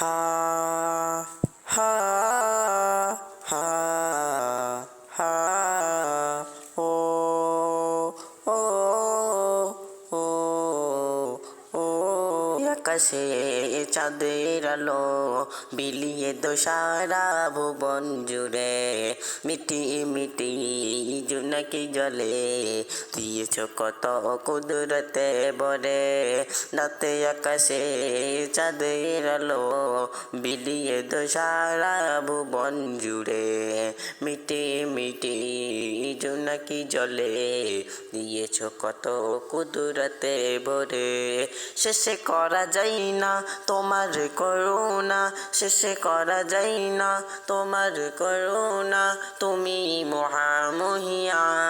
হা হা হা হা ও ও ও ও আকাশে চাঁদের আলো বিলিয়ে দো সারা ভুবন জুড়ে, মিটি মিটি জোনাকি জলে দিয়েছ কত কুদরতে ভরে। রাতে আকাশে চাঁদের আলো বিলিয়ে দো সারা ভুবন জুড়ে, মিটি মিটি জোনাকি জলে দিয়েছ কত কুদরতে ভরে। শেষে করা যায় না তোমার করুণা, শেষে করা যায় না তোমার করুণা। তুমি মহামহিয়ান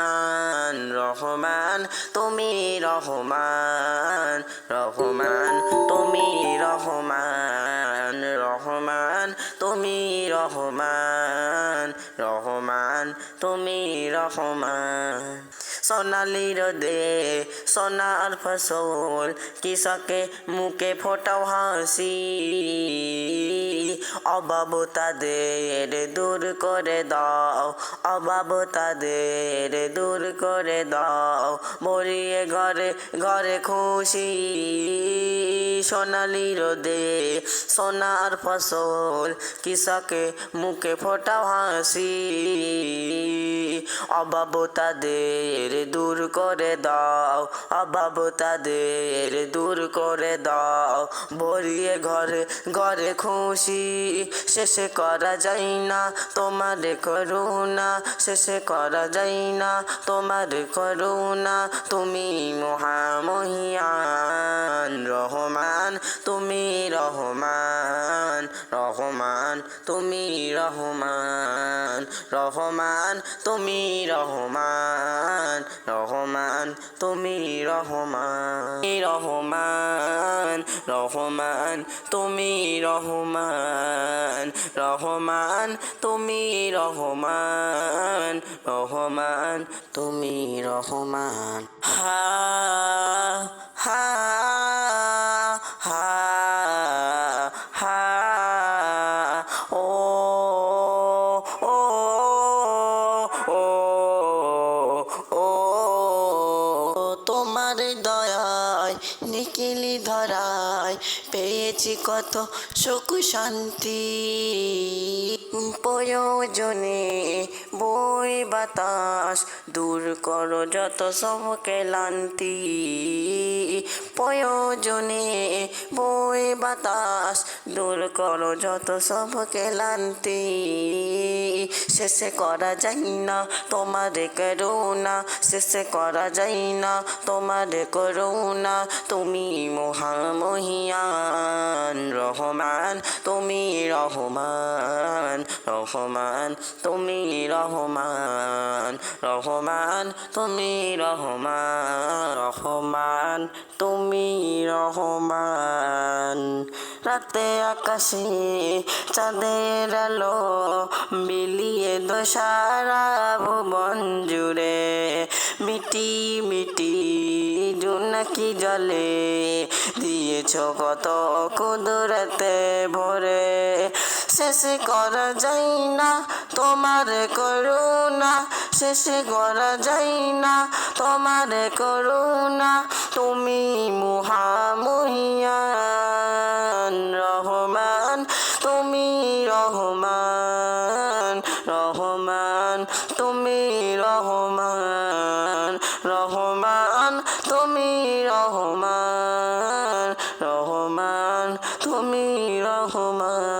রহমান, তুমি রহমান রহমান, তুমি রহমান রহমান, তুমি রহমান রহমান, তুমি রহমান। সোনালি রোদে সোনার ফসল, কৃষকে মুখে ফোটাও হাসি। অভাব তাদের দূর করে দাও, অভাব তাদের দূর করে দাও, ভরিয়ে ঘরে ঘরে খুশি। সোনালি রোদে সোনার ফসল, কৃষকে মুখে ফোটাও হাসি। অভাব তাদের দূর করে দাও, অভাব তাদের দূর করে দাও, ভরিয়ে ঘরে ঘরে খুশি। শেষে করা যায় না তোমার করুণা, শেষে করা যায় না তোমার করুণা। তুমি মহামহিয়ান রহমান, তুমি রহমান রহমান, তুমি রহমান রহমান, তুমি রহমান রহমান, তুমি রহমান রহমান রহমান, তুমি রহমান রহমান, তুমি রহমান রহমান, তুমি রহমান। হা হা হা হা ও ও ও ও তোমার দয়ায় নিখিলি ধরায় পেয়েছি কত সুখ শান্তি। প্রয়োজনে বই বাতাস দূর করো যত সব ক্লান্তি। প্রয়োজনে বই বাতাস দূর করো যত সব ক্লান্তি। শেষে করা যায় না তোমার করুণা, শেষে করা যায় না তোমার করুণা। তুমি মহামহিয়ান রহমান, তুমি রহমান রহমান, তুমি রহমান রহমান, তুমি রহমান রহমান, তুমি রহমান। রাতে আকাশে চাঁদের আলো বিলিয়ে দো সারা ভুবন জুড়ে, মিটি মিটি জোনাকি জলে দিয়েছ কত কুদরতে ভরে। শেষে করা যায় না তোমার করুণা, শেষে করা যায় না তোমার করুণা। তুমি মহামহিয়ান রহমান, তুমি রহমান রহমান, তুমি রহমান রহমান, তুমি রহমান রহমান, তুমি রহমান।